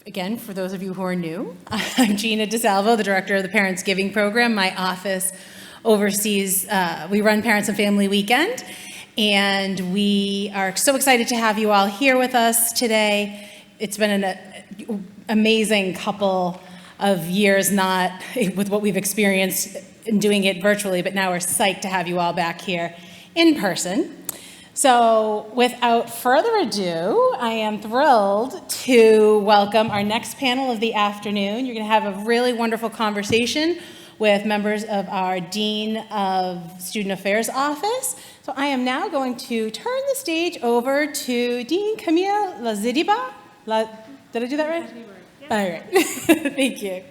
Again, for those of you who are new, I'm Gina DeSalvo, the director of the Parents Giving Program. My office oversees, we run Parents and Family Weekend, and we are so excited to have you all here with us today. It's been an amazing couple of years, not with what we've experienced in doing it virtually, but now we're psyched to have you all back here in person. So without further ado, I am thrilled to welcome our next panel of the afternoon. You're going to have a really wonderful conversation with members of our Dean of Student Affairs office. So I am now going to turn the stage over to Dean Camille Lizarríbar. Did I do that right? Yeah. All right. Thank you.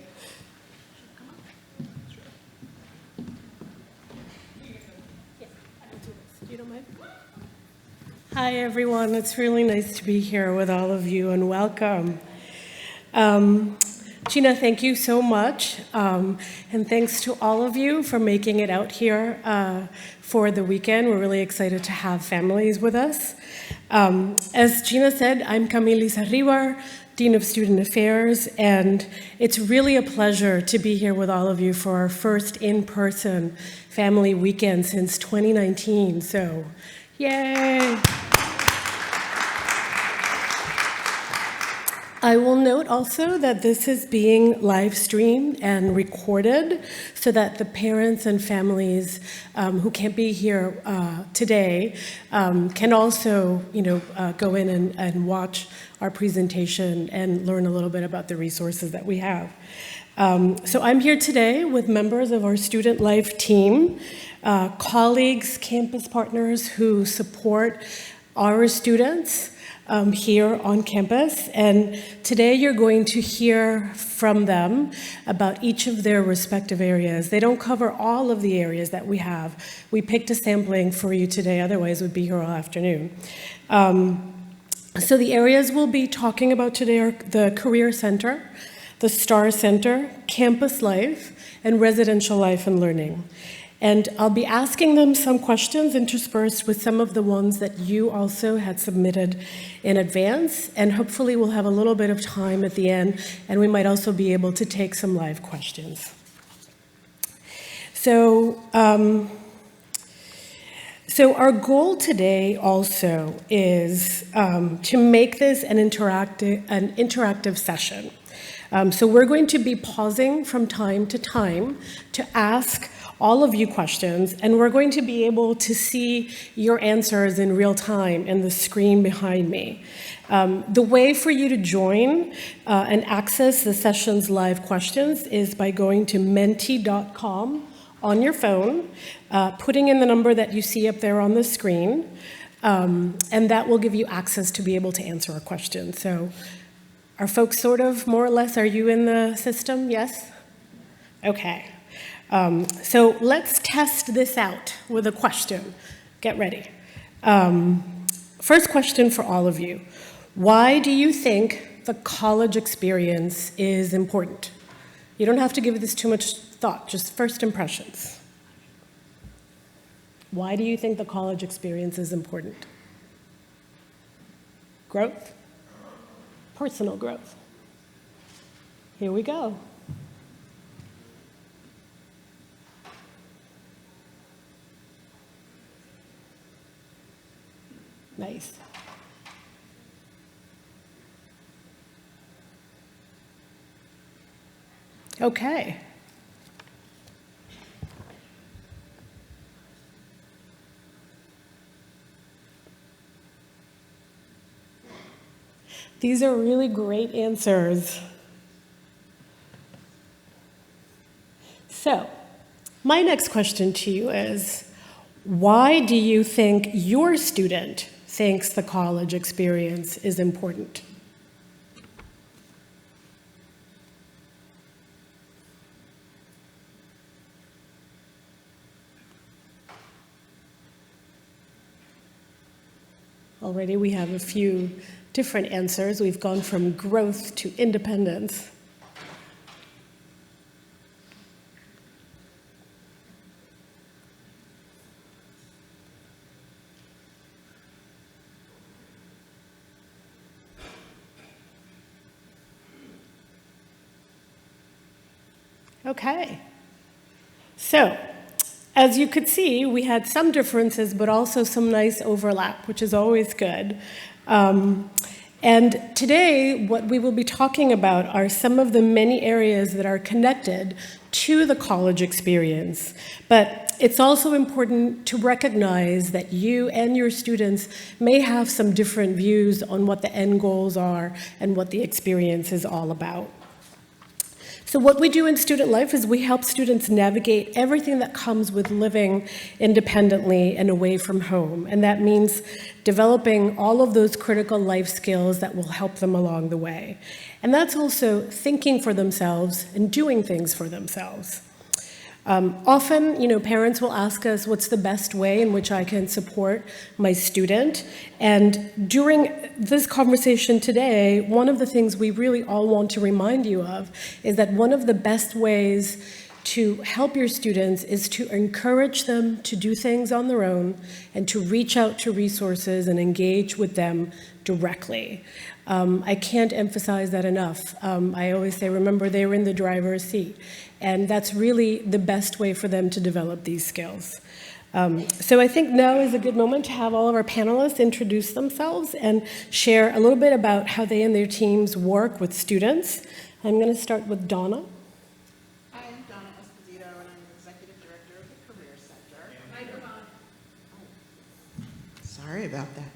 Hi, everyone. It's really nice to be here with all of you, and welcome. Gina, thank you so much, and thanks to all of you for making it out here for the weekend. We're really excited to have families with us. As Gina said, I'm Camille Lizarríbar, Dean of Student Affairs, and it's really a pleasure to be here with all of you for our first in-person family weekend since 2019. So, yay! I will note also that this is being live streamed and recorded so that the parents and families who can't be here today can also, go in and watch our presentation and learn a little bit about the resources that we have. So I'm here today with members of our Student Life team, colleagues, campus partners who support our students here on campus, and today you're going to hear from them about each of their respective areas. They don't cover all of the areas that we have. We picked a sampling for you today, otherwise we'd be here all afternoon. So the areas we'll be talking about today are the Career Center, the STAR Center, Campus Life, and Residential Life and Learning. And I'll be asking them some questions interspersed with some of the ones that you also had submitted in advance. And hopefully we'll have a little bit of time at the end, and we might also be able to take some live questions. So our goal today also is to make this an interactive session. So we're going to be pausing from time to time to ask all of you questions, and we're going to be able to see your answers in real time in the screen behind me. The way for you to join and access the session's live questions is by going to menti.com on your phone, putting in the number that you see up there on the screen, and that will give you access to be able to answer a question. So are folks sort of more or less, are you in the system? Yes? Okay. So let's test this out with a question. Get ready. First question for all of you. Why do you think the college experience is important? You don't have to give this too much thought, just first impressions. Why do you think the college experience is important? Growth? Personal growth. Here we go. Nice. Okay. These are really great answers. So, my next question to you is, why do you think your student thinks the college experience is important? Already we have a few different answers. We've gone from growth to independence. Okay. So, as you could see, we had some differences, but also some nice overlap, which is always good. And today, what we will be talking about are some of the many areas that are connected to the college experience. But it's also important to recognize that you and your students may have some different views on what the end goals are and what the experience is all about. So what we do in student life is we help students navigate everything that comes with living independently and away from home. And that means developing all of those critical life skills that will help them along the way. And that's also thinking for themselves and doing things for themselves. Often, parents will ask us what's the best way in which I can support my student. And during this conversation today, one of the things we really all want to remind you of is that one of the best ways to help your students is to encourage them to do things on their own and to reach out to resources and engage with them directly. I can't emphasize that enough. I always say, remember, they're in the driver's seat. And that's really the best way for them to develop these skills. So I think now is a good moment to have all of our panelists introduce themselves and share a little bit about how they and their teams work with students. I'm going to start with Donna. Hi, I'm Donna Esposito, and I'm Executive Director of the Career Center. Sorry about that.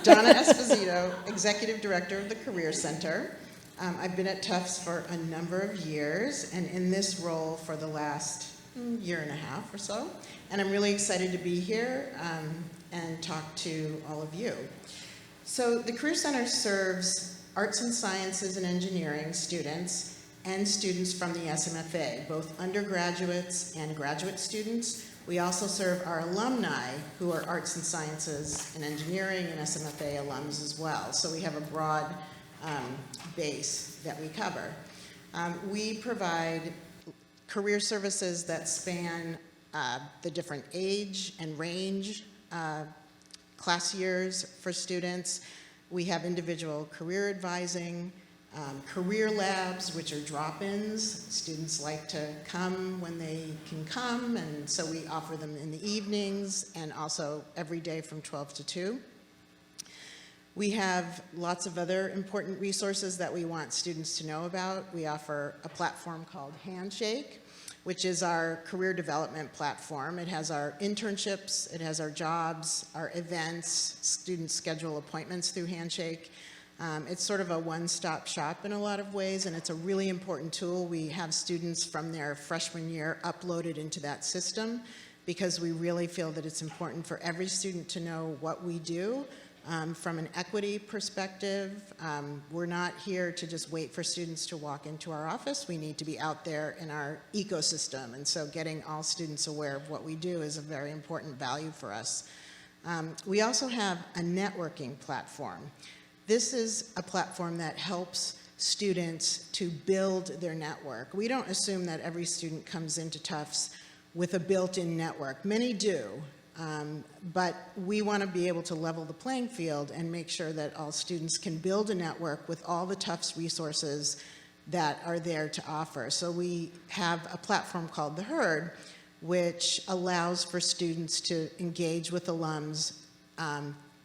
Donna Esposito, Executive Director of the Career Center. I've been at Tufts for a number of years, and in this role for the last year and a half or so. And I'm really excited to be here and talk to all of you. So the Career Center serves arts and sciences and engineering students and students from the SMFA, both undergraduates and graduate students. We also serve our alumni who are arts and sciences and engineering and SMFA alums as well. So we have a broad base that we cover. We provide career services that span the different age and range class years for students. We have individual career advising, career labs, which are drop-ins. Students like to come when they can come, and so we offer them in the evenings and also every day from 12 to 2. We have lots of other important resources that we want students to know about. We offer a platform called Handshake, which is our career development platform. It has our internships, it has our jobs, our events. Students schedule appointments through Handshake. It's sort of a one-stop shop in a lot of ways, and it's a really important tool. We have students from their freshman year uploaded into that system because we really feel that it's important for every student to know what we do. From an equity perspective, we're not here to just wait for students to walk into our office. We need to be out there in our ecosystem, and so getting all students aware of what we do is a very important value for us. We also have a networking platform. This is a platform that helps students to build their network. We don't assume that every student comes into Tufts with a built-in network. Many do. But we want to be able to level the playing field and make sure that all students can build a network with all the Tufts resources that are there to offer. So we have a platform called The Herd, which allows for students to engage with alums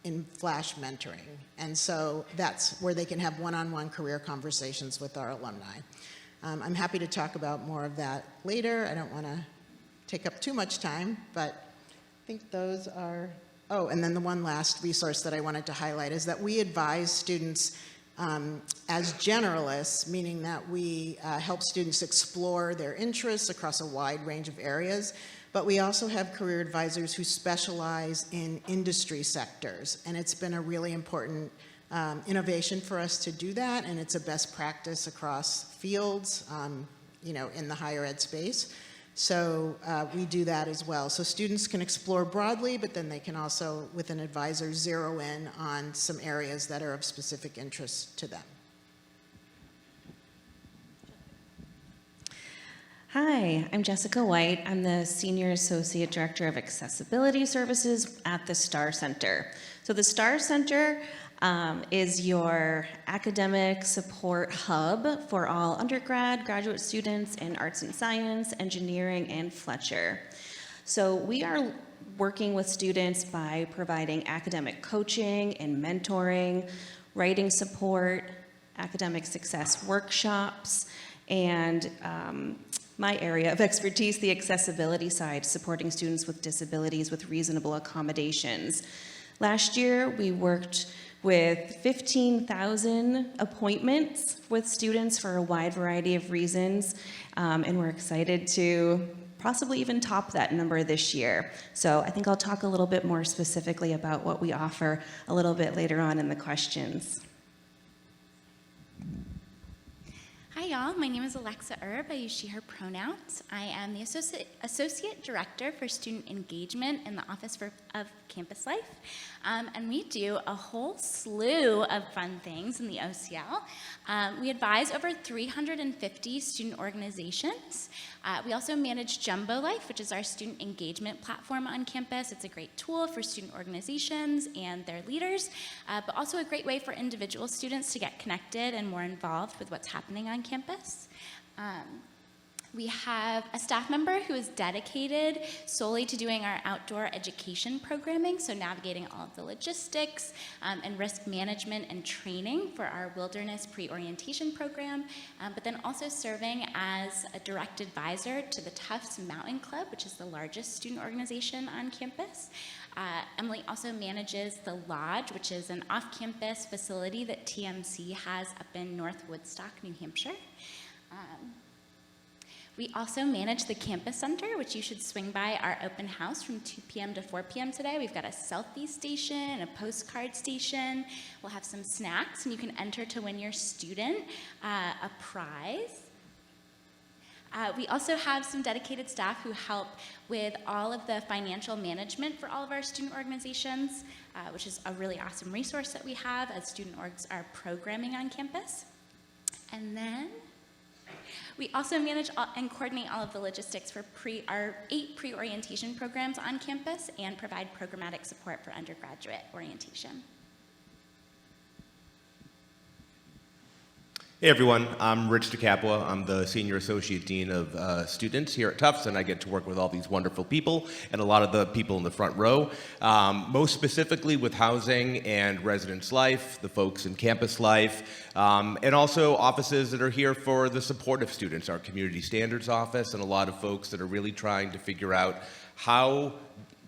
in flash mentoring. And so that's where they can have one-on-one career conversations with our alumni. I'm happy to talk about more of that later. I don't want to take up too much time, but I think those are, oh, and then the one last resource that I wanted to highlight is that we advise students as generalists, meaning that we help students explore their interests across a wide range of areas, but we also have career advisors who specialize in industry sectors, and it's been a really important innovation for us to do that, and it's a best practice across fields, in the higher ed space. So we do that as well. So students can explore broadly, but then they can also, with an advisor, zero in on some areas that are of specific interest to them. Hi, I'm Jessica White. I'm the Senior Associate Director of Accessibility Services at the STAR Center. So the STAR Center is your academic support hub for all undergrad, graduate students in arts and science, engineering, and Fletcher. So we are working with students by providing academic coaching and mentoring, writing support, academic success workshops, and my area of expertise, the accessibility side, supporting students with disabilities with reasonable accommodations. Last year, we worked with 15,000 appointments with students for a wide variety of reasons, and we're excited to possibly even top that number this year. So I think I'll talk a little bit more specifically about what we offer a little bit later on in the questions. Hi y'all, my name is Alexa Erb. I use she, her pronouns. I am the Associate Director for Student Engagement in the Office of Campus Life. And we do a whole slew of fun things in the OCL. We advise over 350 student organizations. We also manage Jumbo Life, which is our student engagement platform on campus. It's a great tool for student organizations and their leaders, but also a great way for individual students to get connected and more involved with what's happening on campus. We have a staff member who is dedicated solely to doing our outdoor education programming, so navigating all of the logistics and risk management and training for our wilderness pre-orientation program, but then also serving as a direct advisor to the Tufts Mountain Club, which is the largest student organization on campus. Emily also manages the Lodge, which is an off-campus facility that TMC has up in North Woodstock, New Hampshire. We also manage the Campus Center, which you should swing by our open house from 2 p.m. to 4 p.m. today. We've got a selfie station, a postcard station. We'll have some snacks, and you can enter to win your student a prize. We also have some dedicated staff who help with all of the financial management for all of our student organizations, which is a really awesome resource that we have as student orgs are programming on campus. And then we also manage and coordinate all of the logistics for our 8 pre-orientation programs on campus and provide programmatic support for undergraduate orientation. Hey everyone, I'm Rich DeCapua. I'm the Senior Associate Dean of Students here at Tufts, and I get to work with all these wonderful people and a lot of the people in the front row, most specifically with housing and residence life, the folks in campus life, and also offices that are here for the support of students, our Community Standards Office, and a lot of folks that are really trying to figure out how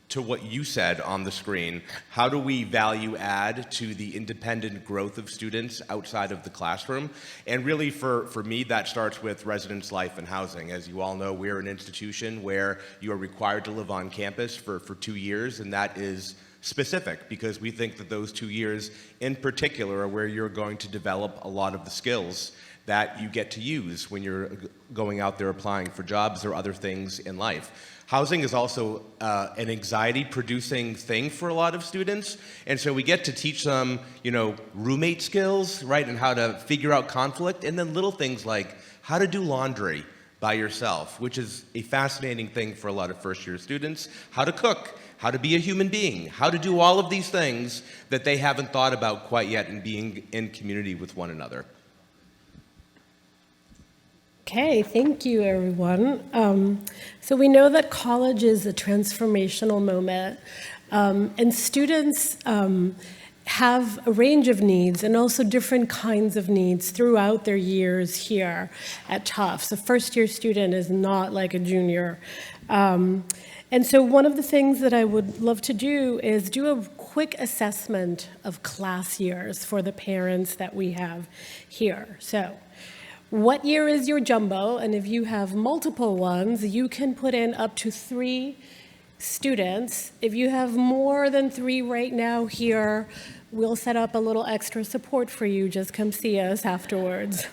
to what you said on the screen, how do we value add to the independent growth of students outside of the classroom? And really for me, that starts with residence life and housing. As you all know, we're an institution where you are required to live on campus for 2 years, and that is specific because we think that those 2 years in particular are where you're going to develop a lot of the skills that you get to use when you're going out there applying for jobs or other things in life. Housing is also an anxiety-producing thing for a lot of students, and so we get to teach them, roommate skills, right, and how to figure out conflict, and then little things like how to do laundry by yourself, which is a fascinating thing for a lot of first-year students, how to cook, how to be a human being, how to do all of these things that they haven't thought about quite yet in being in community with one another. Okay, thank you, everyone. So we know that college is a transformational moment, and students have a range of needs and also different kinds of needs throughout their years here at Tufts. A first-year student is not like a junior. And so one of the things that I would love to do is do a quick assessment of class years for the parents that we have here. So, what year is your jumbo? And if you have multiple ones, you can put in up to 3 students. If you have more than 3 right now here, we'll set up a little extra support for you. Just come see us afterwards.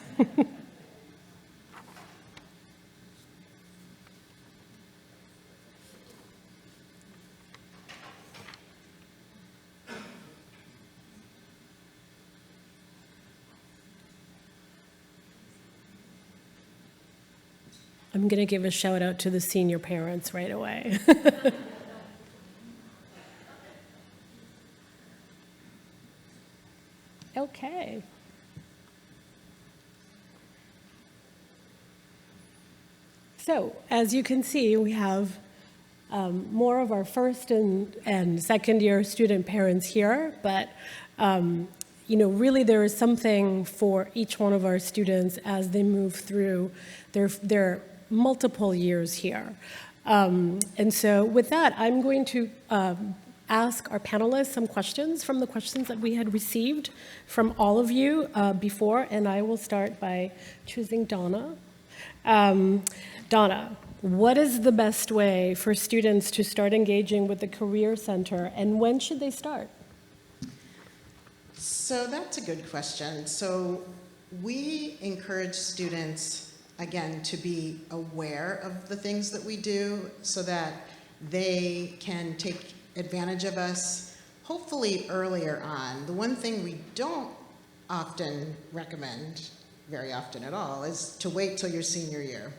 I'm going to give a shout out to the senior parents right away. Okay. So, as you can see, we have more of our first and second year student parents here, but really there is something for each one of our students as they move through their multiple years here. And so with that, I'm going to ask our panelists some questions from the questions that we had received from all of you before, and I will start by choosing Donna. Donna, what is the best way for students to start engaging with the Career Center, and when should they start? So that's a good question. So we encourage students, again, to be aware of the things that we do so that they can take advantage of us, hopefully earlier on. The one thing we don't often recommend, very often at all, is to wait till your senior year.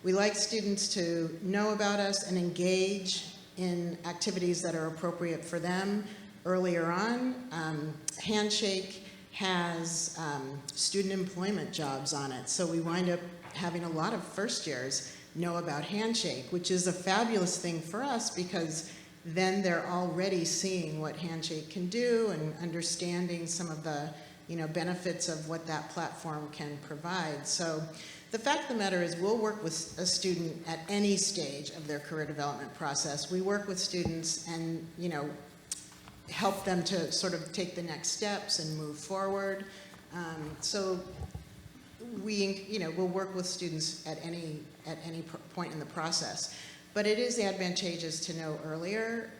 We like students to know about us and engage in activities that are appropriate for them earlier on. Handshake has student employment jobs on it, so we wind up having a lot of first years know about Handshake, which is a fabulous thing for us because then they're already seeing what Handshake can do and understanding some of the benefits of what that platform can provide. So the fact of the matter is we'll work with a student at any stage of their career development process. We work with students and help them to sort of take the next steps and move forward. So we'll work with students at any point in the process. But it is advantageous to know earlier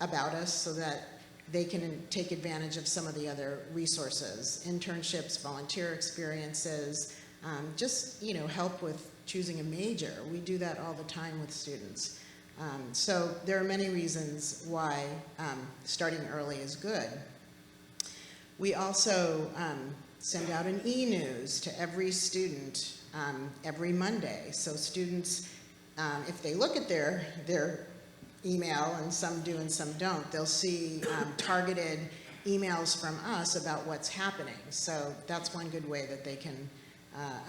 about us so that they can take advantage of some of the other resources, internships, volunteer experiences, just help with choosing a major. We do that all the time with students. So there are many reasons why starting early is good. We also send out an e-news to every student every Monday. So students, if they look at their email, and some do and some don't, they'll see targeted emails from us about what's happening. So that's one good way that they can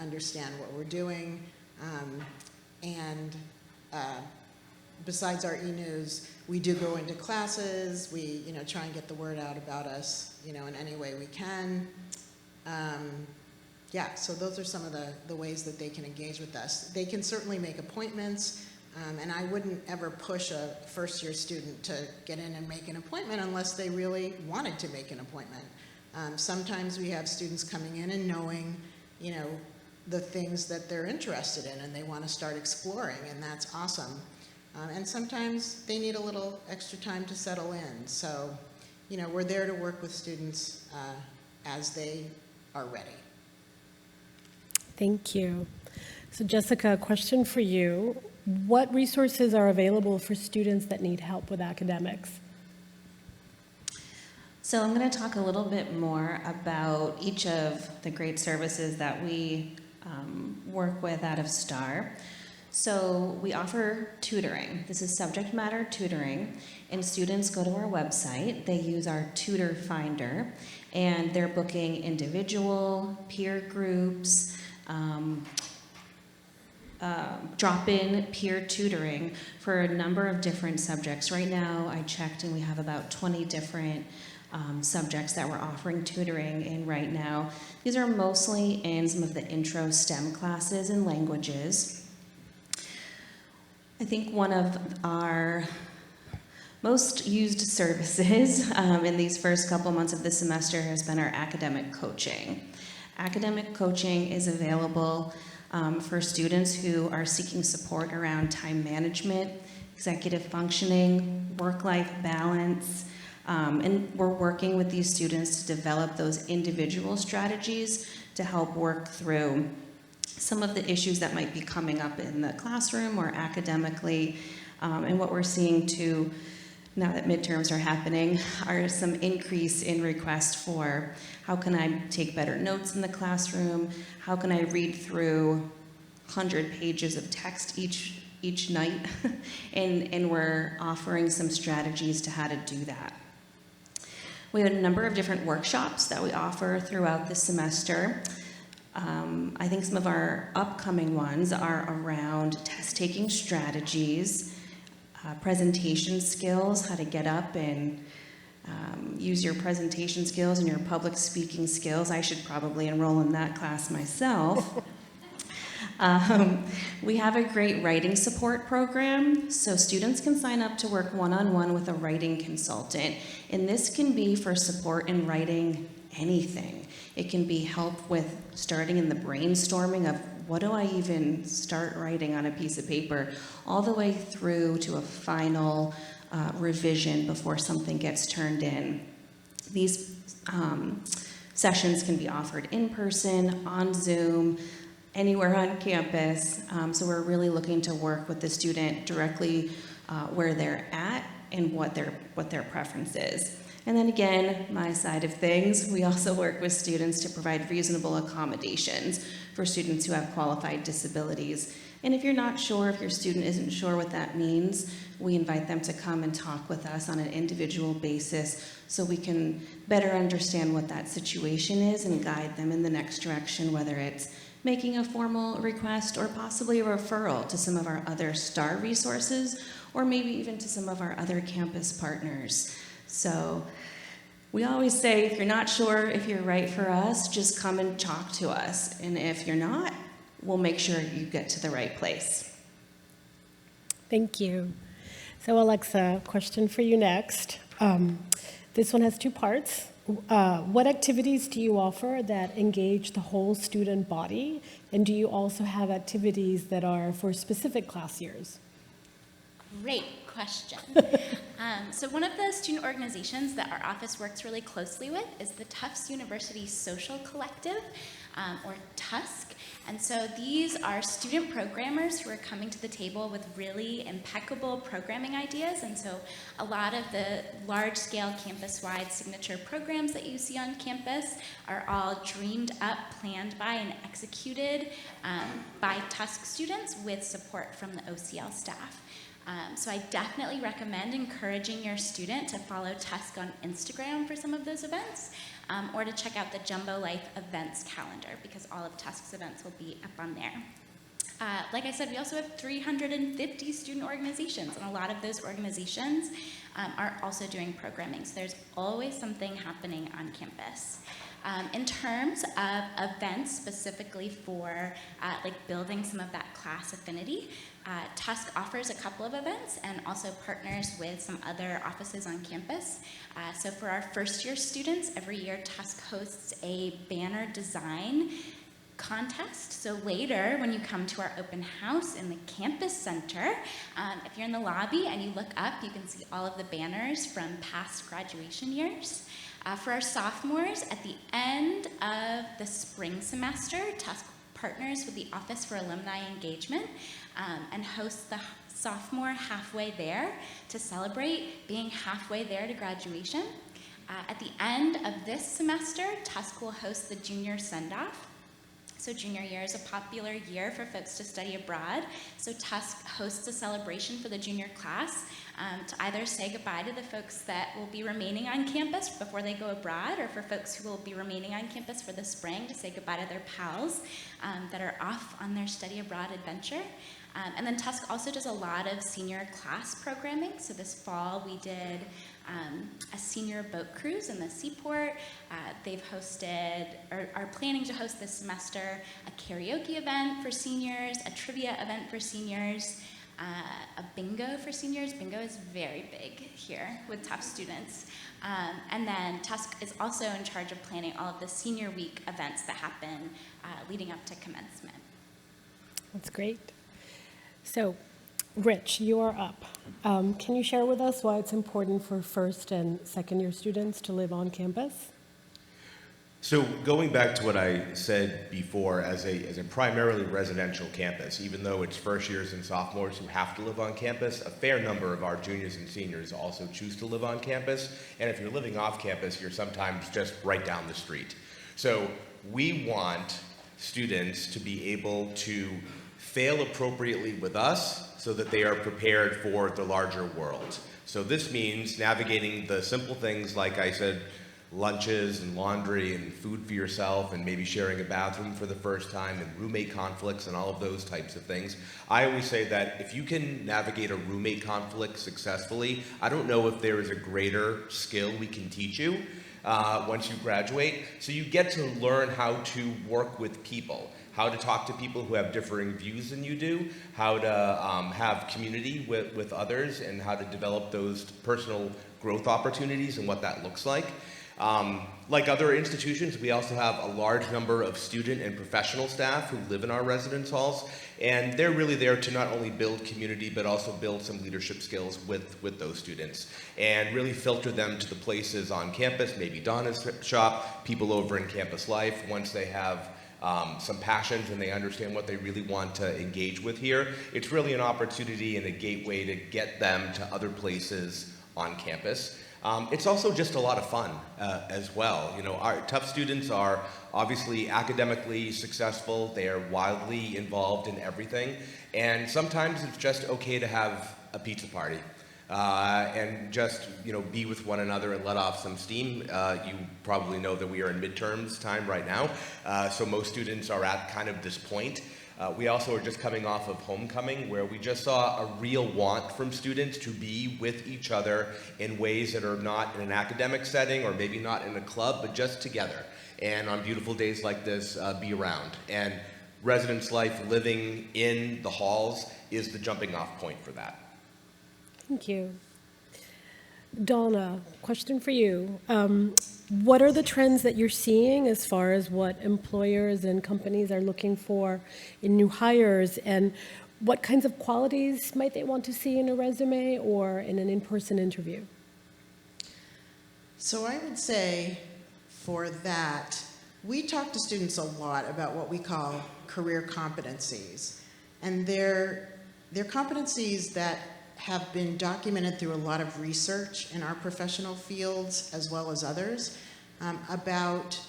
understand what we're doing. Besides our e-news, we do go into classes. We try and get the word out about us in any way we can. So those are some of the ways that they can engage with us. They can certainly make appointments. And I wouldn't ever push a first-year student to get in and make an appointment unless they really wanted to make an appointment. Sometimes we have students coming in and knowing, the things that they're interested in and they want to start exploring, and that's awesome. And sometimes they need a little extra time to settle in. So, we're there to work with students as they are ready. Thank you. So Jessica, a question for you. What resources are available for students that need help with academics? So I'm going to talk a little bit more about each of the great services that we work with out of STAR. So we offer tutoring. This is subject matter tutoring, and students go to our website. They use our tutor finder, and they're booking individual, peer groups, drop-in peer tutoring for a number of different subjects. Right now, I checked, and we have about 20 different subjects that we're offering tutoring in right now. These are mostly in some of the intro STEM classes and languages. I think one of our most used services in these first couple months of the semester has been our academic coaching. Academic coaching is available for students who are seeking support around time management, executive functioning, work-life balance, and we're working with these students to develop those individual strategies to help work through some of the issues that might be coming up in the classroom or academically. And what we're seeing too, now that midterms are happening, are some increase in requests for how can I take better notes in the classroom? How can I read through 100 pages of text each night? and we're offering some strategies to how to do that. We have a number of different workshops that we offer throughout the semester. I think some of our upcoming ones are around test-taking strategies, presentation skills, how to get up and use your presentation skills and your public speaking skills. I should probably enroll in that class myself. We have a great writing support program, so students can sign up to work one-on-one with a writing consultant, and this can be for support in writing anything. It can be help with starting in the brainstorming of what do I even start writing on a piece of paper, all the way through to a final revision before something gets turned in. These sessions can be offered in person, on Zoom, anywhere on campus. So we're really looking to work with the student directly where they're at and what their preference is. And then again, my side of things, we also work with students to provide reasonable accommodations for students who have qualified disabilities. And if you're not sure, if your student isn't sure what that means, we invite them to come and talk with us on an individual basis so we can better understand what that situation is and guide them in the next direction, whether it's making a formal request or possibly a referral to some of our other STAR resources, or maybe even to some of our other campus partners. So we always say, if you're not sure if you're right for us, just come and talk to us. And if you're not, we'll make sure you get to the right place. Thank you. So Alexa, question for you next. This one has two parts. What activities do you offer that engage the whole student body? And do you also have activities that are for specific class years? Great question. So one of the student organizations that our office works really closely with is the Tufts University Social Collective, or TUSC. And so these are student programmers who are coming to the table with really impeccable programming ideas. And so a lot of the large-scale campus-wide signature programs that you see on campus are all dreamed up, planned by, and executed by TUSC students with support from the OCL staff. So I definitely recommend encouraging your student to follow TUSC on Instagram for some of those events, or to check out the Jumbo Life events calendar, because all of TUSC's events will be up on there. Like I said, we also have 350 student organizations, and a lot of those organizations are also doing programming, so there's always something happening on campus. In terms of events specifically for like building some of that class affinity, TUSC offers a couple of events and also partners with some other offices on campus. So for our first year students, every year TUSC hosts a banner design contest. So later, when you come to our open house in the campus center, if you're in the lobby and you look up, you can see all of the banners from past graduation years. For our sophomores, at the end of the spring semester, TUSC partners with the Office for Alumni Engagement and hosts the sophomore halfway there to celebrate being halfway there to graduation. At the end of this semester, TUSC will host the junior send-off. So junior year is a popular year for folks to study abroad. So TUSC hosts a celebration for the junior class to either say goodbye to the folks that will be remaining on campus before they go abroad, or for folks who will be remaining on campus for the spring to say goodbye to their pals that are off on their study abroad adventure. And then TUSC also does a lot of senior class programming. So this fall we did a senior boat cruise in the seaport. They've hosted, or are planning to host this semester, a karaoke event for seniors, a trivia event for seniors, a bingo for seniors. Bingo is very big here with Tufts students. And then TUSC is also in charge of planning all of the senior week events that happen leading up to commencement. That's great. So, Rich, you are up. Can you share with us why it's important for first and second year students to live on campus? So going back to what I said before, as a primarily residential campus, even though it's first years and sophomores who have to live on campus, a fair number of our juniors and seniors also choose to live on campus. And if you're living off campus, you're sometimes just right down the street. So we want students to be able to fail appropriately with us so that they are prepared for the larger world. So this means navigating the simple things, like I said lunches and laundry and food for yourself and maybe sharing a bathroom for the first time and roommate conflicts and all of those types of things. I always say that if you can navigate a roommate conflict successfully, I don't know if there is a greater skill we can teach you once you graduate. So you get to learn how to work with people, how to talk to people who have differing views than you do, how to have community with others, and how to develop those personal growth opportunities and what that looks like. Like other institutions, we also have a large number of student and professional staff who live in our residence halls, and they're really there to not only build community, but also build some leadership skills with those students, and really filter them to the places on campus, maybe Donna's shop, people over in Campus Life, once they have some passions and they understand what they really want to engage with here. It's really an opportunity and a gateway to get them to other places on campus. It's also just a lot of fun as well. You know, our Tufts students are obviously academically successful. They are wildly involved in everything. And sometimes it's just okay to have a pizza party and just, you know, be with one another and let off some steam. You probably know that we are in midterms time right now. So most students are at kind of this point. We also are just coming off of homecoming, where we just saw a real want from students to be with each other in ways that are not in an academic setting or maybe not in a club, but just together. And on beautiful days like this, be around. And residence life, living in the halls, is the jumping off point for that. Thank you. Donna, question for you. What are the trends that you're seeing as far as what employers and companies are looking for in new hires, and what kinds of qualities might they want to see in a resume or in an in-person interview? So I would say for that, we talk to students a lot about what we call career competencies. And they're competencies that have been documented through a lot of research in our professional fields as well as others about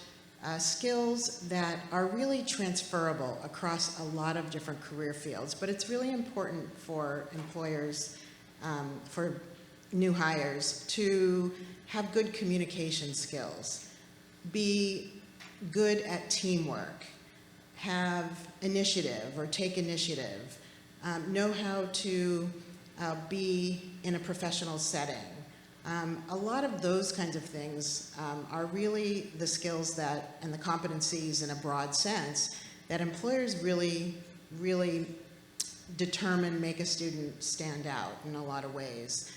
skills that are really transferable across a lot of different career fields. But it's really important for employers, for new hires, to have good communication skills, be good at teamwork, have initiative or take initiative, know how to be in a professional setting. A lot of those kinds of things are really the skills that, and the competencies in a broad sense, that employers really determine make a student stand out in a lot of ways.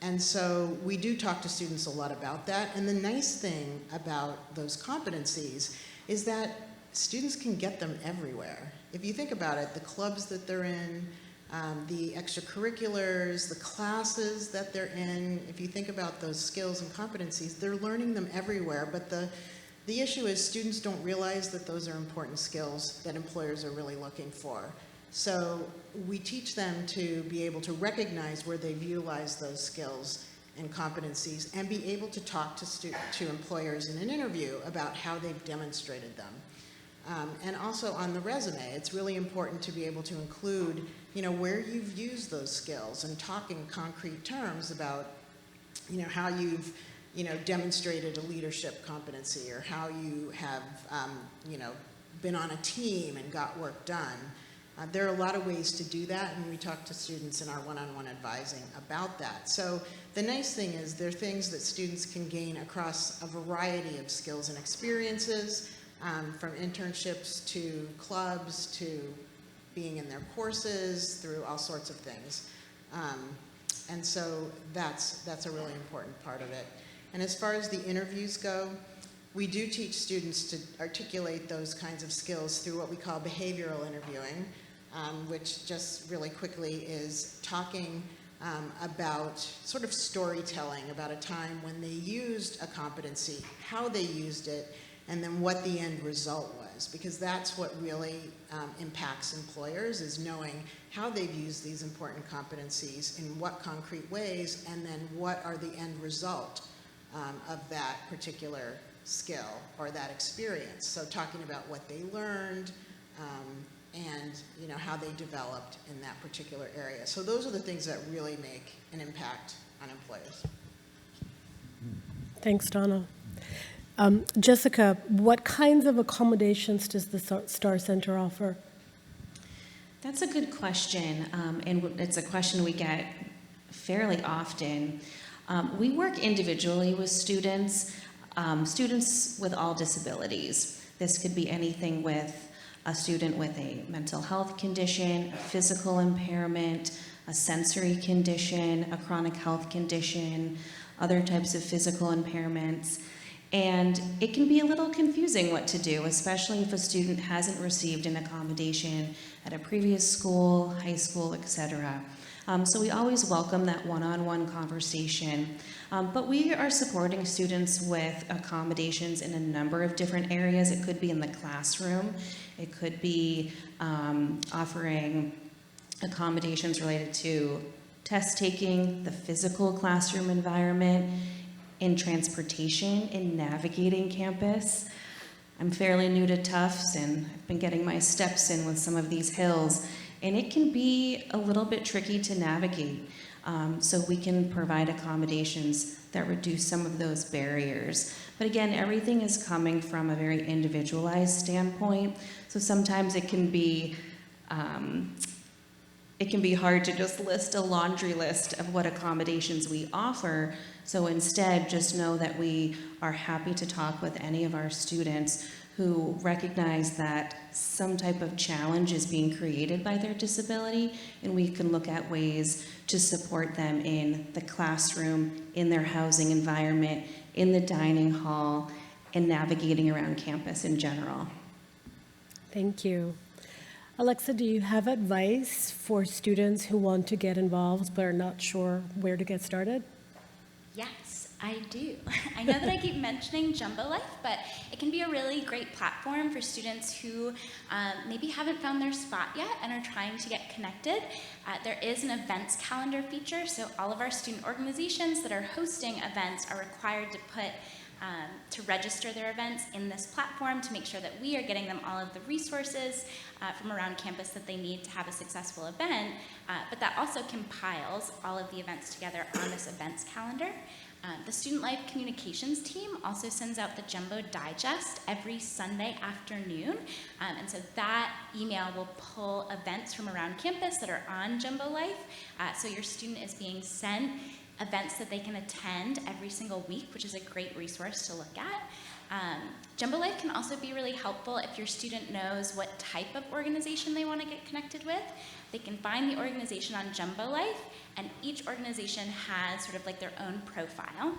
And so we do talk to students a lot about that. And the nice thing about those competencies is that students can get them everywhere. If you think about it, the clubs that they're in, the extracurriculars, the classes that they're in, if you think about those skills and competencies, they're learning them everywhere. But the issue is students don't realize that those are important skills that employers are really looking for. So we teach them to be able to recognize where they've utilized those skills and competencies and be able to talk to employers in an interview about how they've demonstrated them. And also on the resume, it's really important to be able to include, you know, where you've used those skills and talk in concrete terms about, you know, how you've, you know, demonstrated a leadership competency, or how you have, you know, been on a team and got work done. There are a lot of ways to do that, and we talk to students in our one-on-one advising about that. So the nice thing is there are things that students can gain across a variety of skills and experiences, from internships to clubs to being in their courses, through all sorts of things. And so that's a really important part of it. And as far as the interviews go, we do teach students to articulate those kinds of skills through what we call behavioral interviewing, which just really quickly is talking about sort of storytelling about a time when they used a competency, how they used it, and then what the end result was, because that's what really impacts employers, is knowing how they've used these important competencies, in what concrete ways, and then what are the end result of that particular skill or that experience. So talking about what they learned and, you know, how they developed in that particular area. So those are the things that really make an impact on employers. Thanks, Donna. Jessica, what kinds of accommodations does the Star Center offer? That's a good question, and it's a question we get fairly often. We work individually with students, students with all disabilities. This could be anything with a student with a mental health condition, a physical impairment, a sensory condition, a chronic health condition, other types of physical impairments. And it can be a little confusing what to do, especially if a student hasn't received an accommodation at a previous school, high school, etc. So we always welcome that one-on-one conversation. But we are supporting students with accommodations in a number of different areas. It could be in the classroom. It could be offering accommodations related to test taking, the physical classroom environment, in transportation, in navigating campus. I'm fairly new to Tufts, and I've been getting my steps in with some of these hills, and it can be a little bit tricky to navigate. So we can provide accommodations that reduce some of those barriers. But again, everything is coming from a very individualized standpoint, so sometimes it can be hard to just list a laundry list of what accommodations we offer. So instead, just know that we are happy to talk with any of our students who recognize that some type of challenge is being created by their disability, and we can look at ways to support them in the classroom, in their housing environment, in the dining hall, and navigating around campus in general. Thank you. Alexa, do you have advice for students who want to get involved but are not sure where to get started? Yes, I do. I know that I keep mentioning Jumbo Life, but it can be a really great platform for students who maybe haven't found their spot yet and are trying to get connected. There is an events calendar feature, so all of our student organizations that are hosting events are required to register their events in this platform to make sure that we are getting them all of the resources from around campus that they need to have a successful event, but that also compiles all of the events together on this events calendar. The Student Life Communications team also sends out the Jumbo Digest every Sunday afternoon, and so that email will pull events from around campus that are on Jumbo Life, so your student is being sent events that they can attend every single week, which is a great resource to look at. Jumbo Life can also be really helpful if your student knows what type of organization they want to get connected with. They can find the organization on Jumbo Life, and each organization has sort of like their own profile.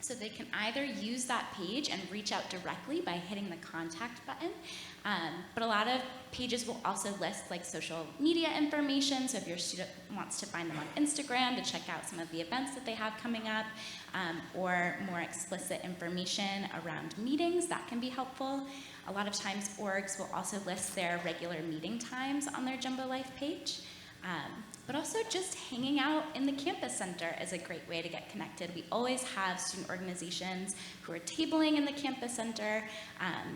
So they can either use that page and reach out directly by hitting the contact button, but a lot of pages will also list like social media information, so if your student wants to find them on Instagram to check out some of the events that they have coming up, or more explicit information around meetings, that can be helpful. A lot of times orgs will also list their regular meeting times on their Jumbo Life page. But also just hanging out in the campus center is a great way to get connected. We always have student organizations who are tabling in the campus center,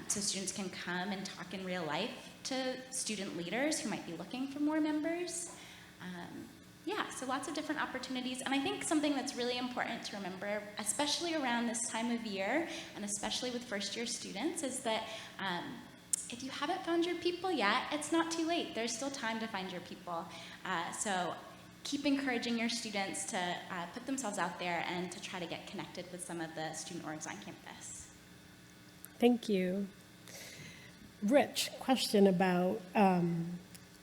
so students can come and talk in real life to student leaders who might be looking for more members. Yeah, so lots of different opportunities. And I think something that's really important to remember, especially around this time of year, and especially with first-year students, is that if you haven't found your people yet, it's not too late. There's still time to find your people. So keep encouraging your students to put themselves out there and to try to get connected with some of the student orgs on campus. Thank you. Rich, question about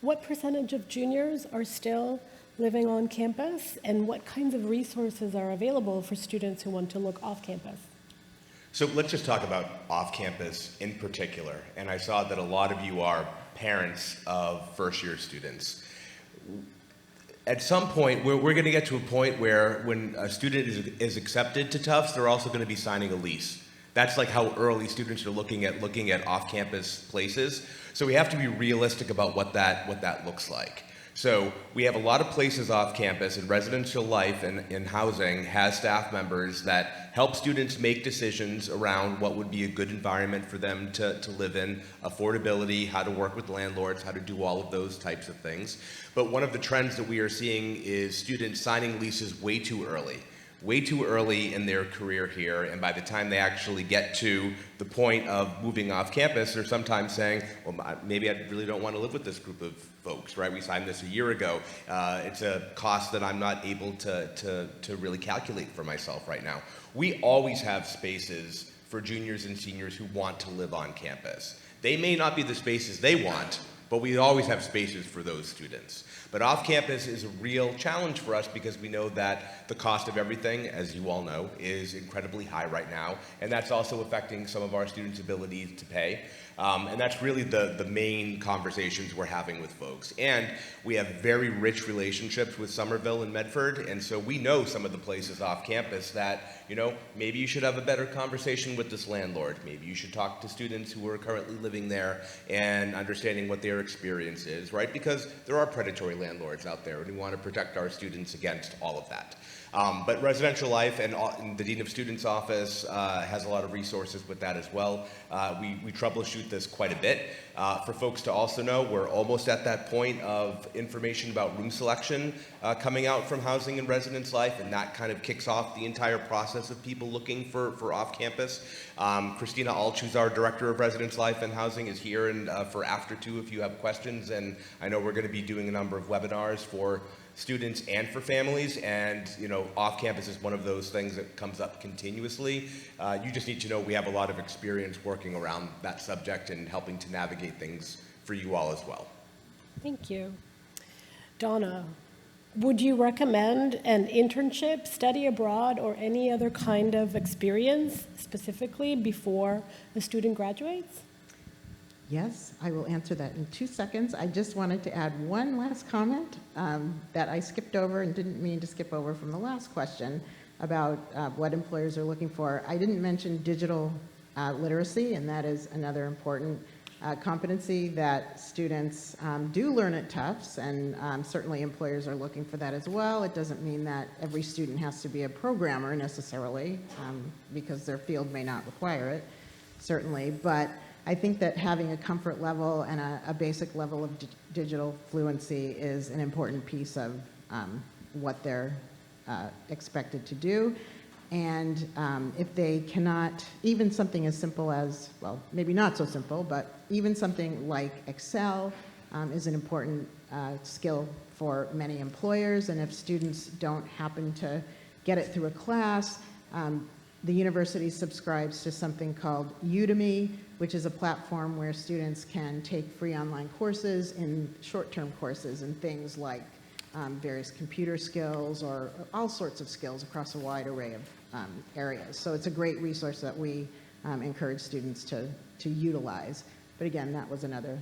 what percentage of juniors are still living on campus, and what kinds of resources are available for students who want to look off campus? So let's just talk about off-campus in particular. And I saw that a lot of you are parents of first-year students. At some point, we're going to get to a point where when a student is accepted to Tufts, they're also going to be signing a lease. That's like how early students are looking at off-campus places. So we have to be realistic about what that looks like. So we have a lot of places off campus, and residential life and housing has staff members that help students make decisions around what would be a good environment for them to live in, affordability, how to work with landlords, how to do all of those types of things. But one of the trends that we are seeing is students signing leases way too early. way too early in their career here, and by the time they actually get to the point of moving off campus, they're sometimes saying, well, maybe I really don't want to live with this group of folks, right? We signed this a year ago. It's a cost that I'm not able to really calculate for myself right now. We always have spaces for juniors and seniors who want to live on campus. They may not be the spaces they want, but we always have spaces for those students. But off-campus is a real challenge for us because we know that the cost of everything, as you all know, is incredibly high right now, and that's also affecting some of our students' ability to pay. And that's really the main conversations we're having with folks. And we have very rich relationships with Somerville and Medford, and so we know some of the places off campus that, you know, maybe you should have a better conversation with this landlord. Maybe you should talk to students who are currently living there and understanding what their experience is, right? Because there are predatory landlords out there, and we want to protect our students against all of that. But Residential Life and the Dean of Students office has a lot of resources with that as well. We troubleshoot this quite a bit. For folks to also know, we're almost at that point of information about room selection coming out from Housing and Residence Life, and that kind of kicks off the entire process of people looking for off-campus. Christina Alch, who's our Director of Residence Life and Housing, is here and for after two if you have questions, and I know we're going to be doing a number of webinars for students and for families, and you know, off-campus is one of those things that comes up continuously. You just need to know we have a lot of experience working around that subject and helping to navigate things for you all as well. Thank you. Donna, would you recommend an internship, study abroad, or any other kind of experience specifically before a student graduates? Yes, I will answer that in 2 seconds. I just wanted to add one last comment that I skipped over and didn't mean to skip over from the last question about what employers are looking for. I didn't mention digital literacy, and that is another important competency that students do learn at Tufts, and certainly employers are looking for that as well. It doesn't mean that every student has to be a programmer necessarily, because their field may not require it, certainly, but I think that having a comfort level and a basic level of digital fluency is an important piece of what they're expected to do. And if they cannot, even something as simple as, well, maybe not so simple, but even something like Excel is an important skill for many employers. And if students don't happen to get it through a class, the university subscribes to something called Udemy, which is a platform where students can take free online courses in short-term courses and things like various computer skills or all sorts of skills across a wide array of areas. So it's a great resource that we encourage students to utilize. But again, that was another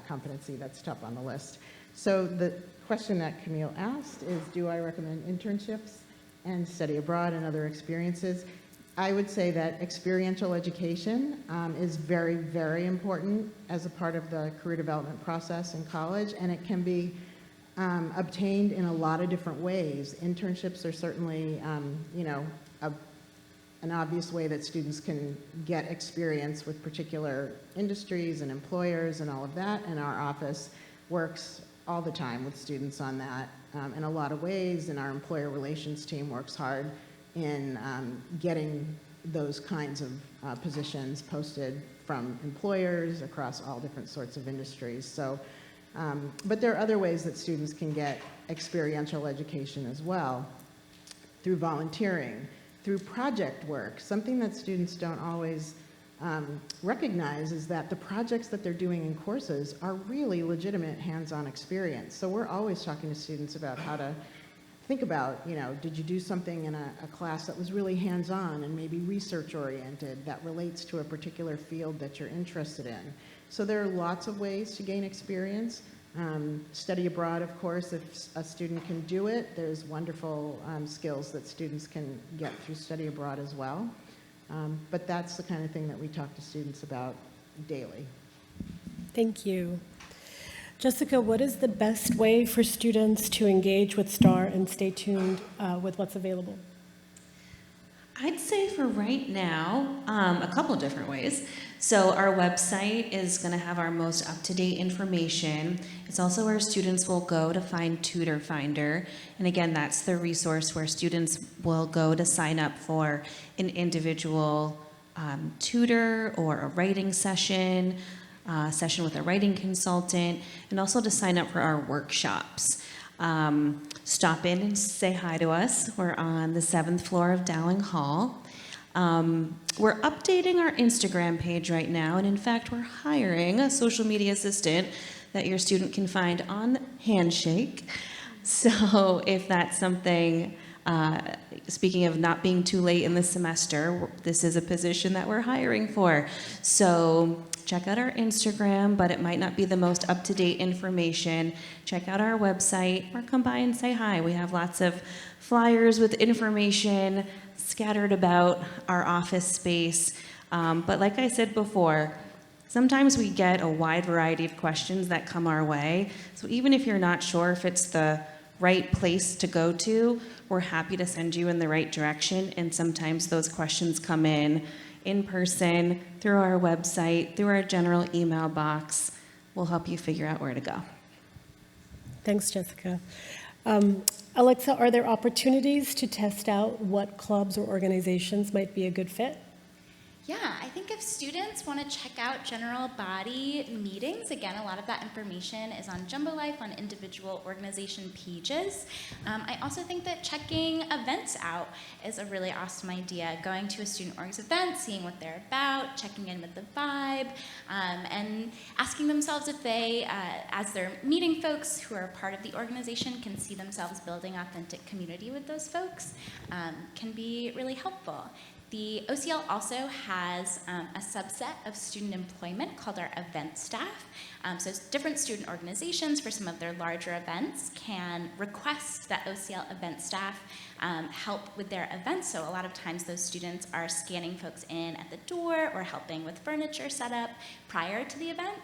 competency that's top on the list. So the question that Camille asked is, do I recommend internships and study abroad and other experiences? I would say that experiential education is very, very important as a part of the career development process in college, and it can be obtained in a lot of different ways. Internships are certainly, you know, an obvious way that students can get experience with particular industries and employers and all of that, and our office works all the time with students on that in a lot of ways, and our employer relations team works hard in getting those kinds of positions posted from employers across all different sorts of industries. So, but there are other ways that students can get experiential education as well, through volunteering, through project work. Something that students don't always recognize is that the projects that they're doing in courses are really legitimate hands-on experience. So we're always talking to students about how to think about, you know, did you do something in a class that was really hands-on and maybe research-oriented that relates to a particular field that you're interested in? So there are lots of ways to gain experience. Study abroad, of course, if a student can do it, there's wonderful skills that students can get through study abroad as well. But that's the kind of thing that we talk to students about daily. Thank you. Jessica, what is the best way for students to engage with STAR and stay tuned with what's available? I'd say for right now, a couple of different ways. So our website is going to have our most up-to-date information. It's also where students will go to find Tutor Finder. And again, that's the resource where students will go to sign up for an individual tutor or a writing session, session with a writing consultant, and also to sign up for our workshops. Stop in and say hi to us. We're on the 7th floor of Dowling Hall. We're updating our Instagram page right now, and in fact, we're hiring a social media assistant that your student can find on Handshake. So if that's something, speaking of not being too late in the semester, this is a position that we're hiring for. So check out our Instagram, but it might not be the most up-to-date information. Check out our website or come by and say hi. We have lots of flyers with information scattered about our office space. But like I said before, sometimes we get a wide variety of questions that come our way. So even if you're not sure if it's the right place to go to, we're happy to send you in the right direction. And sometimes those questions come in person, through our website, through our general email box. We'll help you figure out where to go. Thanks, Jessica. Alexa, are there opportunities to test out what clubs or organizations might be a good fit? Yeah, I think if students want to check out general body meetings, again, a lot of that information is on Jumbo Life, on individual organization pages. I also think that checking events out is a really awesome idea. Going to a student org's event, seeing what they're about, checking in with the vibe, and asking themselves if they, as they're meeting folks who are part of the organization, can see themselves building authentic community with those folks, can be really helpful. The OCL also has a subset of student employment called our event staff. So different student organizations for some of their larger events can request that OCL event staff help with their events. So a lot of times those students are scanning folks in at the door or helping with furniture setup prior to the event.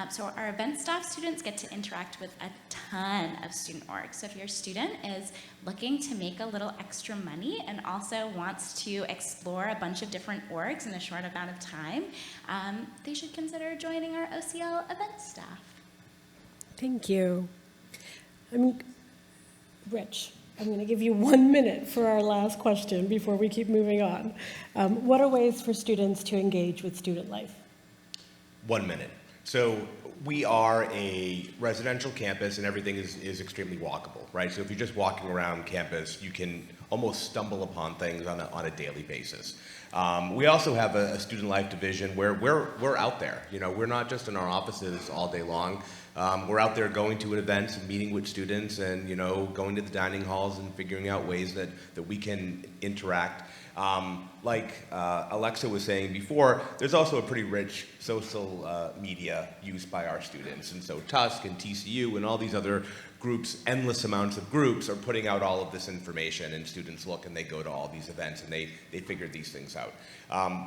So our event staff students get to interact with a ton of student orgs. So if your student is looking to make a little extra money and also wants to explore a bunch of different orgs in a short amount of time, they should consider joining our OCL event staff. Thank you. Rich, I'm going to give you 1 minute for our last question before we keep moving on. What are ways for students to engage with student life? 1 minute. So we are a residential campus and everything is extremely walkable, right? So if you're just walking around campus, you can almost stumble upon things on a daily basis. We also have a student life division where we're out there. You know, we're not just in our offices all day long. We're out there going to events and meeting with students and, you know, going to the dining halls and figuring out ways that we can interact. Like Alexa was saying before, there's also a pretty rich social media used by our students. And so Tusk and TCU and all these other groups, endless amounts of groups, are putting out all of this information, and students look and they go to all these events and they figure these things out.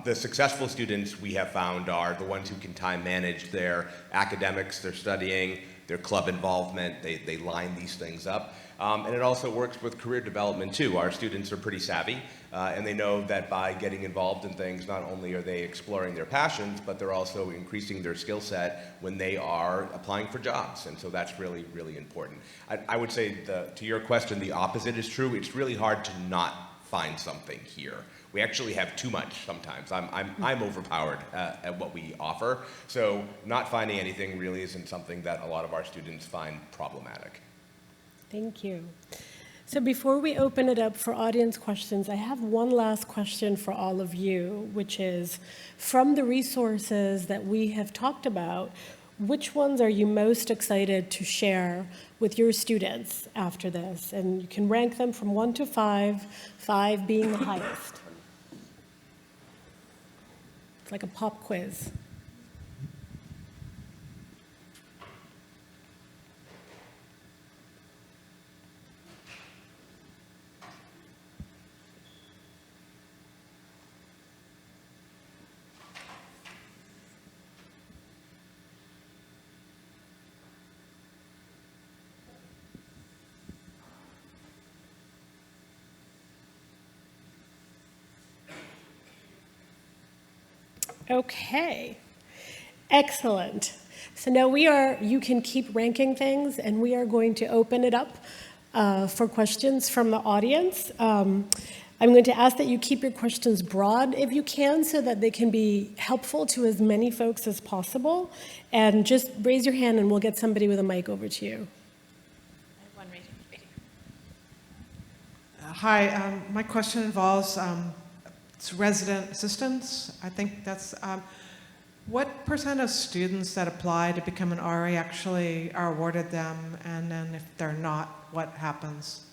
The successful students we have found are the ones who can time manage their academics, their studying, their club involvement. They line these things up. And it also works with career development too. Our students are pretty savvy, and they know that by getting involved in things, not only are they exploring their passions, but they're also increasing their skill set when they are applying for jobs. And so that's really, really important. I would say, to your question, the opposite is true. It's really hard to not find something here. We actually have too much sometimes. I'm overpowered at what we offer. So not finding anything really isn't something that a lot of our students find problematic. Thank you. So before we open it up for audience questions, I have one last question for all of you, which is, from the resources that we have talked about, which ones are you most excited to share with your students after this? And you can rank them from 1 to 5, 5 being the highest. It's like a pop quiz. Okay, Excellent. So now you can keep ranking things, and we are going to open it up for questions from the audience. I'm going to ask that you keep your questions broad if you can, so that they can be helpful to as many folks as possible. And just raise your hand and we'll get somebody with a mic over to you. Hi, my question involves it's resident assistants. I think that's, what % of students that apply to become an RA actually are awarded them, and then if they're not, what happens?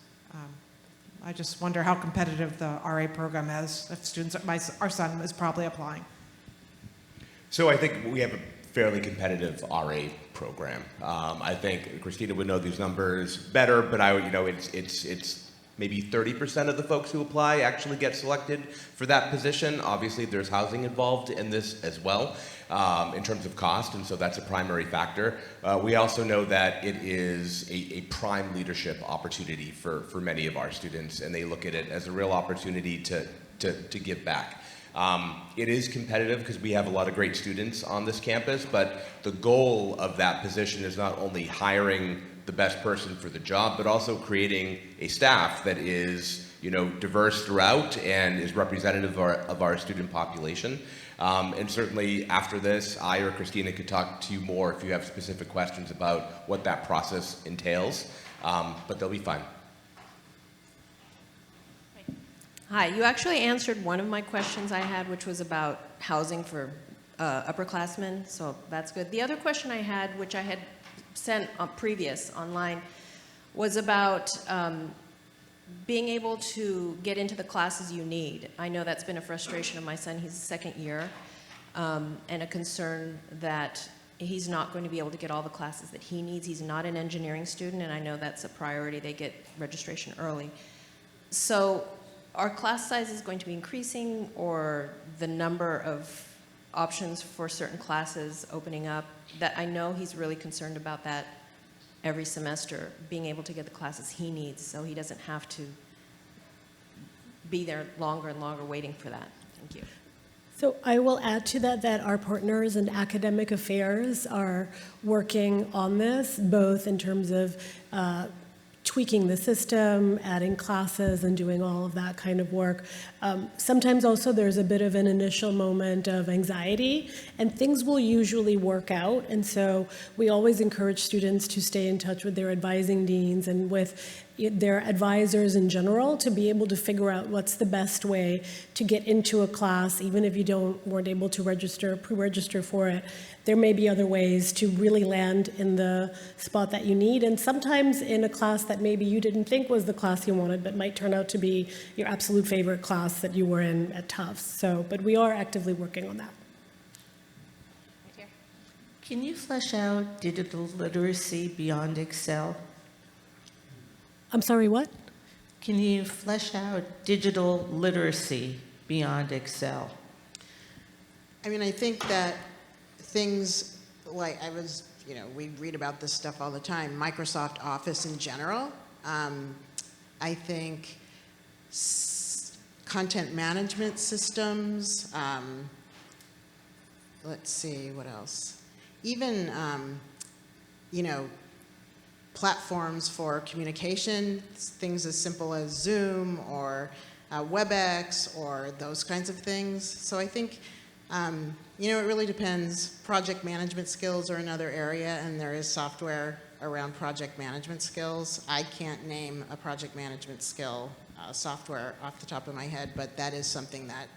I just wonder how competitive the RA program is, if students, our son is probably applying. So I think we have a fairly competitive RA program. I think Christina would know these numbers better, but it's maybe 30% of the folks who apply actually get selected for that position. Obviously, there's housing involved in this as well, in terms of cost, and so that's a primary factor. We also know that it is a prime leadership opportunity for many of our students, and they look at it as a real opportunity to give back. It is competitive because we have a lot of great students on this campus, but the goal of that position is not only hiring the best person for the job, but also creating a staff that is, diverse throughout and is representative of our student population. And certainly after this, I or Christina could talk to you more if you have specific questions about what that process entails, but they'll be fine. Hi, you actually answered one of my questions I had, which was about housing for upperclassmen, so that's good. The other question I had, which I had sent previous online, was about being able to get into the classes you need. I know that's been a frustration of my son. He's a second year, and a concern that he's not going to be able to get all the classes that he needs. He's not an engineering student, and I know that's a priority. They get registration early. So are class sizes going to be increasing, or the number of options for certain classes opening up? That I know he's really concerned about that every semester, being able to get the classes he needs so he doesn't have to be there longer and longer waiting for that. Thank you. So I will add to that our partners in academic affairs are working on this, both in terms of tweaking the system, adding classes, and doing all of that kind of work. Sometimes also there's a bit of an initial moment of anxiety, and things will usually work out. And so we always encourage students to stay in touch with their advising deans and with their advisors in general to be able to figure out what's the best way to get into a class, even if you weren't able to pre-register for it. There may be other ways to really land in the spot that you need, and sometimes in a class that maybe you didn't think was the class you wanted, but might turn out to be your absolute favorite class that you were in at Tufts. But we are actively working on that. Can you flesh out digital literacy beyond Excel? I'm sorry, what? Can you flesh out digital literacy beyond Excel? I mean, I think that things like we read about this stuff all the time, Microsoft Office in general. I think content management systems, let's see, what else? Even, platforms for communication, things as simple as Zoom or WebEx or those kinds of things. So I think, it really depends. Project management skills are another area, and there is software around project management skills. I can't name a project management skill software off the top of my head, but that is something that,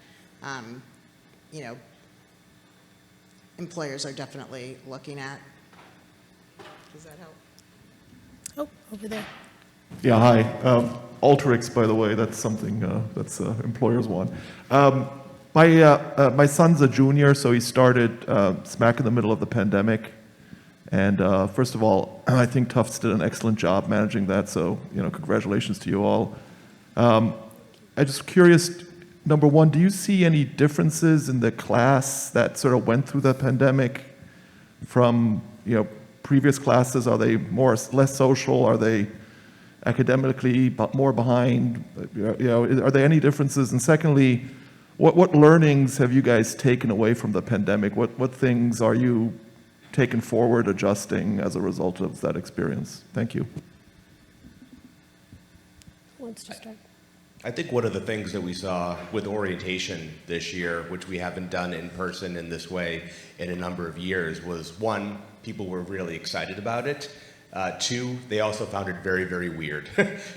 employers are definitely looking at. Does that help? Oh, over there. Yeah, hi. Alteryx, by the way, that's something that's employers want. My son's a junior, so he started smack in the middle of the pandemic. And first of all, I think Tufts did an excellent job managing that, so congratulations to you all. I'm just curious, number one, do you see any differences in the class that sort of went through the pandemic from previous classes? Are they more or less social? Are they academically more behind? Are there any differences? And secondly, what learnings have you guys taken away from the pandemic? What things are you taking forward, adjusting as a result of that experience? Thank you. Who wants to start? I think one of the things that we saw with orientation this year, which we haven't done in person in this way in a number of years, was one, people were really excited about it. Two, they also found it very, very weird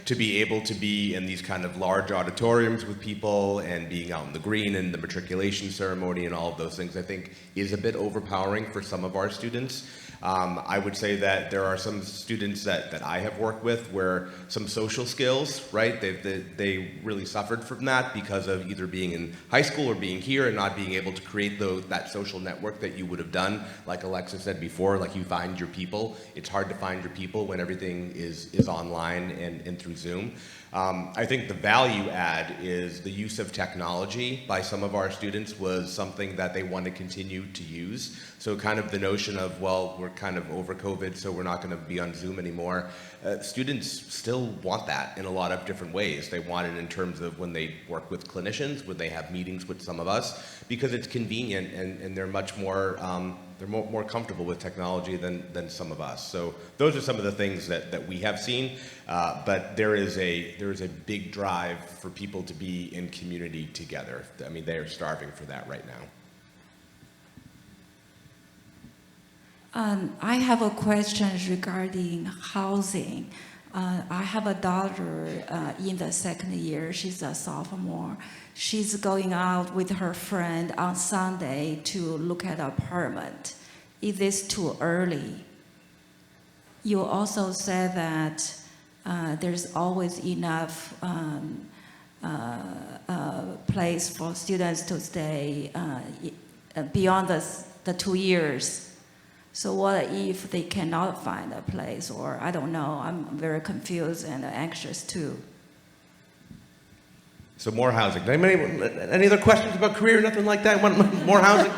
to be able to be in these kind of large auditoriums with people and being out in the green and the matriculation ceremony and all of those things, I think is a bit overpowering for some of our students. I would say that there are some students that I have worked with where some social skills, right, they really suffered from that because of either being in high school or being here and not being able to create that social network that you would have done. Like Alexa said before, like you find your people. It's hard to find your people when everything is online and through Zoom. I think the value add is the use of technology by some of our students was something that they want to continue to use. So kind of the notion of, well, we're kind of over COVID, so we're not going to be on Zoom anymore. Students still want that in a lot of different ways. They want it in terms of when they work with clinicians, when they have meetings with some of us, because it's convenient and they're much more, they're more comfortable with technology than some of us. So those are some of the things that we have seen, but there is a big drive for people to be in community together. I mean, they are starving for that right now. I have a question regarding housing. I have a daughter in the second year. She's a sophomore. She's going out with her friend on Sunday to look at an apartment. Is this too early? You also said that there's always enough place for students to stay beyond the 2 years. So what if they cannot find a place, or I don't know, I'm very confused and anxious too. So more housing. Any other questions about career, nothing like that? Want more housing?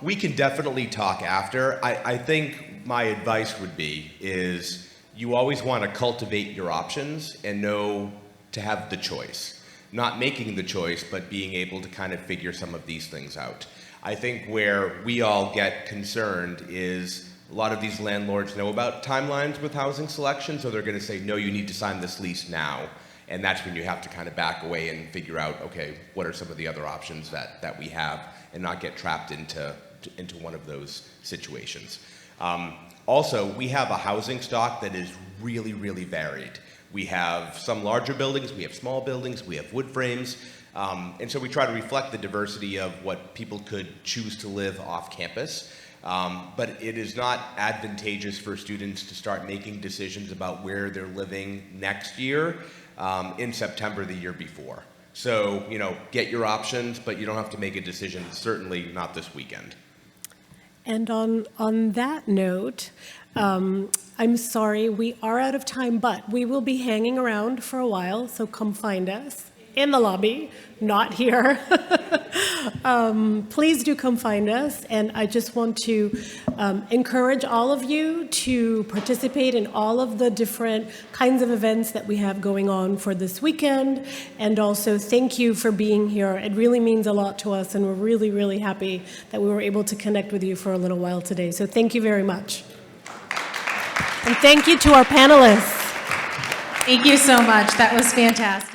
We can definitely talk after. I think my advice would be is you always want to cultivate your options and know to have the choice. Not making the choice, but being able to kind of figure some of these things out. I think where we all get concerned is a lot of these landlords know about timelines with housing selection, so they're going to say, no, you need to sign this lease now. And that's when you have to kind of back away and figure out, okay, what are some of the other options that we have and not get trapped into one of those situations. Also, we have a housing stock that is really, really varied. We have some larger buildings, we have small buildings, we have wood frames. And so we try to reflect the diversity of what people could choose to live off campus. But it is not advantageous for students to start making decisions about where they're living next year in September the year before. So, get your options, but you don't have to make a decision, certainly not this weekend. And on that note, I'm sorry, we are out of time, but we will be hanging around for a while, so come find us in the lobby, not here. Please do come find us, and I just want to encourage all of you to participate in all of the different kinds of events that we have going on for this weekend, and also thank you for being here. It really means a lot to us, and we're really, really happy that we were able to connect with you for a little while today, so thank you very much. And thank you to our panelists. Thank you so much. That was fantastic.